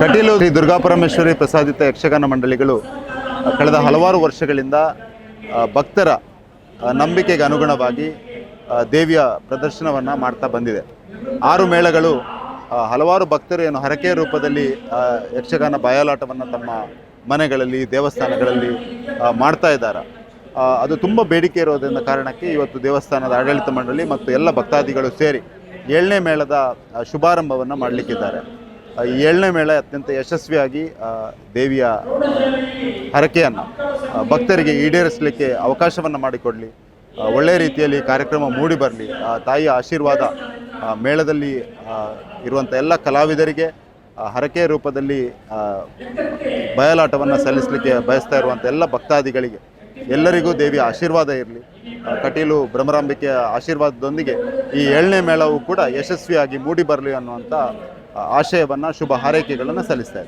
ಕಟೀಲು ಶ್ರೀ ದುರ್ಗಾಪರಮೇಶ್ವರಿ ಪ್ರಸಾದಿತ ಯಕ್ಷಗಾನ ಮಂಡಳಿಗಳು ಕಳೆದ ಹಲವಾರು ವರ್ಷಗಳಿಂದ ಭಕ್ತರ ನಂಬಿಕೆಗೆ ಅನುಗುಣವಾಗಿ ದೇವಿಯ ಪ್ರದರ್ಶನವನ್ನು ಮಾಡ್ತಾ ಬಂದಿದೆ. 6 ಮೇಳಗಳು ಹಲವಾರು ಭಕ್ತರು ಏನು ಹರಕೆಯ ರೂಪದಲ್ಲಿ ಯಕ್ಷಗಾನ ಬಯಲಾಟವನ್ನು ತಮ್ಮ ಮನೆಗಳಲ್ಲಿ ದೇವಸ್ಥಾನಗಳಲ್ಲಿ ಮಾಡ್ತಾ ಇದ್ದಾರೆ. ಅದು ತುಂಬ ಬೇಡಿಕೆ ಇರೋದರಿಂದ ಕಾರಣಕ್ಕೆ ಇವತ್ತು ದೇವಸ್ಥಾನದ ಆಡಳಿತ ಮಂಡಳಿ ಮತ್ತು ಎಲ್ಲ ಭಕ್ತಾದಿಗಳು ಸೇರಿ 7ನೇ ಮೇಳದ ಶುಭಾರಂಭವನ್ನು ಮಾಡಲಿಕ್ಕಿದ್ದಾರೆ. ಈ 7ನೇ ಮೇಳ ಅತ್ಯಂತ ಯಶಸ್ವಿಯಾಗಿ ದೇವಿಯ ಹರಕೆಯನ್ನು ಭಕ್ತರಿಗೆ ಈಡೇರಿಸಲಿಕ್ಕೆ ಅವಕಾಶವನ್ನು ಮಾಡಿಕೊಡಲಿ, ಒಳ್ಳೆಯ ರೀತಿಯಲ್ಲಿ ಕಾರ್ಯಕ್ರಮ ಮೂಡಿ ಬರಲಿ, ತಾಯಿಯ ಆಶೀರ್ವಾದ ಮೇಳದಲ್ಲಿ ಇರುವಂಥ ಎಲ್ಲ ಕಲಾವಿದರಿಗೆ ಹರಕೆಯ ರೂಪದಲ್ಲಿ ಬಯಲಾಟವನ್ನು ಸಲ್ಲಿಸಲಿಕ್ಕೆ ಬಯಸ್ತಾ ಇರುವಂಥ ಎಲ್ಲ ಭಕ್ತಾದಿಗಳಿಗೆ ಎಲ್ಲರಿಗೂ ದೇವಿಯ ಆಶೀರ್ವಾದ ಇರಲಿ. ಕಟೀಲು ಭ್ರಮರಾಂಬಿಕೆಯ ಆಶೀರ್ವಾದದೊಂದಿಗೆ ಈ 7ನೇ ಮೇಳವು ಕೂಡ ಯಶಸ್ವಿಯಾಗಿ ಮೂಡಿ ಬರಲಿ ಅನ್ನುವಂಥ ಆಶಯವನ್ನು, ಶುಭ ಹಾರೈಕೆಗಳನ್ನು ಸಲ್ಲಿಸ್ತಾ ಇದ್ದಾರೆ.